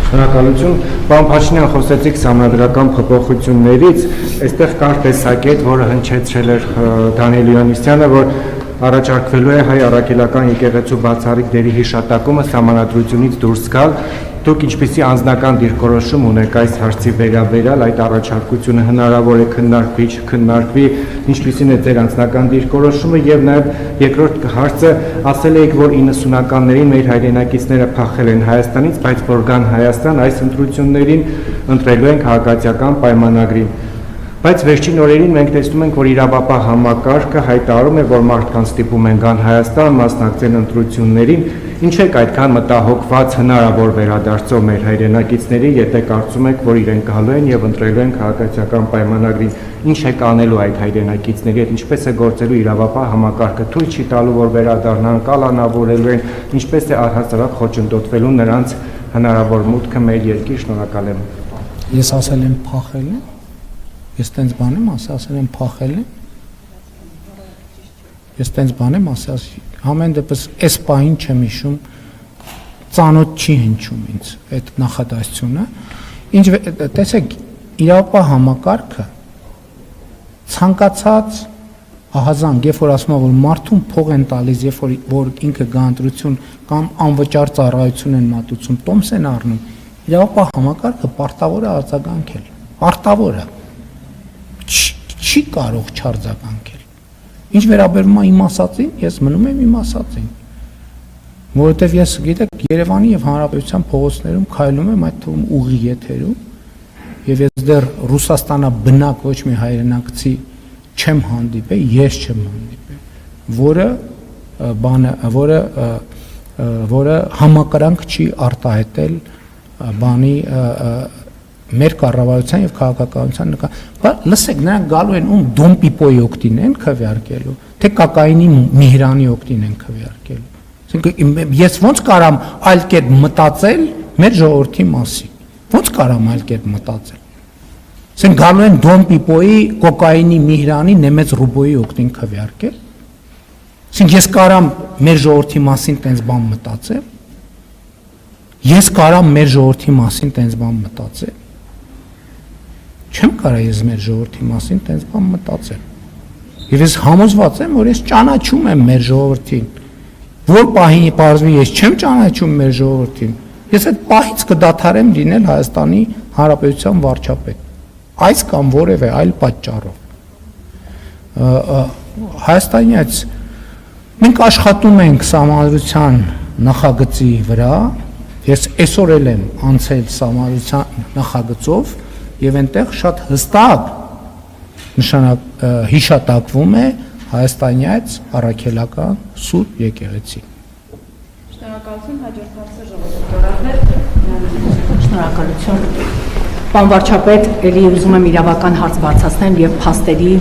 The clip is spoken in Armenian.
Շնորհակալություն, պարոն Փաշինյան, խոսեցիք սահմանադրական փոփոխություններից, այստեղ կար տեսակետ, որը հնչեցրել էր Դանիել Հովհաննիսյանը, որ առաջարկվելու է հայ առաքելական եկեղեցու բացառիկ դերի հիշատակումը սահմանադրությունից դուրս գալ։ Դուք ինչպիսի անձնական դիրքորոշում ունեք այս հարցի վերաբերյալ, այդ առաջարկությունը հնարավոր է քննարկվի, չքննարկվի, ինչպիսին է ձեր անձնական դիրքորոշումը, եւ նաեւ երկրորդ հարցը, ասել եք, որ 90-ականներին մեր հայրենակիցները փախել են Հայաստանից, բայց որ գան Հայաստան, այս ընտրություններին ընտրելու են քաղաքացիական պայմանագրին։ Բայց վերջին օրերին մենք տեսնում ենք, որ իրավապահ համակարգը հայտարարում է, որ մարդկանց ստիպում են գան Հայաստան, մասնակցեն ընտրություններին, ինչ եք այդքան մտահոգված հնարավոր վերադարձով մեր հայրենակիցների, եթե կարծում եք, որ իրենք գալու են եւ ընտրելու են քաղաքացիական պայմանագրին, ինչ եք անելու այդ հայրենակիցների հետ, ինչպես է գործելու իրավապահ համակարգը, թույլ չի տալու, որ վերադառնան, կալանավորելու են, ինչպես է առհասարակ խոչընդոտվելու նրանց հնարավոր մուտքը մեր երկիր։ Շնորհակալ եմ։ Ես ասել եմ փախել եմ։ Ես տենց բան եմ ասել եմ փախել եմ։ Ես տենց բան եմ ասել, ամեն դեպս այս պահին չեմ հիշում, ծանոթ չի հնչում ինձ այդ նախադասությունը։ Ինչ տեսեք, իրավապահ համակարգը ցանկացած ահազանգ, երբ որ ասում է, որ մարդուն փող են տալիս, երբ որ ինքը գա ընտրություն կամ անվճար ծառայություն են մատուցում, տոմս են առնում, իրավապահ համակարգը պարտավոր է արձագանքել, պարտավոր է, չի կարող չարձագանքել։ Ինչ վերաբերում է իմ ասածին, ես մնում եմ իմ ասածին, որովհետև ես գիտեք Երևանի եւ Հանրապետության փողոցներում քայլում եմ, այդ թվում ուղի եթերում, եւ ես դեռ Ռուսաստանա բնակ ոչ մի հայրենակցի չեմ հանդիպել, ես չեմ հանդիպել, որը համակրանք չի արտահայտել բանի մեր կառավարության եւ քաղաքականության նկատմամբ։ Լսեք, նրանք գալու են ում Դոմպիպոյի օգտին են քվեարկելու, թե կակայինի Միհրանի օգտին են քվեարկելու։ Այսինքն ես ո՞նց կարամ այլ կերպ մտածել մեր ժողովրդի մասին։ Ո՞նց կարամ այլ կերպ մտածել։ Այսինքն գալու են Դոմպիպոյի, կոկայինի Միհրանի, Նեմեց Ռուբոյի օգտին քվեարկել։ Այսինքն ես կարամ մեր ժողովրդի մասին տենց բան մտածել։ Ես կարամ մեր ժողովրդի մասին տենց բան մտածել։ Չեմ կարա ես մեր ժողովրդի մասին տենց բան մտածել։ Եվ ես համոզված եմ, որ ես ճանաչում եմ մեր ժողովրդին։ Որ պահին պարզվի ես չեմ ճանաչում մեր ժողովրդին, ես այդ պահից կդադարեմ լինել Հայաստանի Հանրապետության վարչապետ։ Այս կամ որևէ այլ պատճառով։ Հայաստանից մենք աշխատում ենք սահմանադրության նախագծի վրա, ես այսօր էլ եմ անցել սահմանադրության նախագծով եւ այնտեղ շատ հստակ հիշատակվում է Հայաստանից առաքելական Սուրբ եկեղեցի։ Շնորհակալություն, հաջորդ հարցը ժողովրդի։ Շնորհակալություն։ Պարոն վարչապետ, ելի ուզում եմ իրավական հարց բարձրացնել եւ փաստերի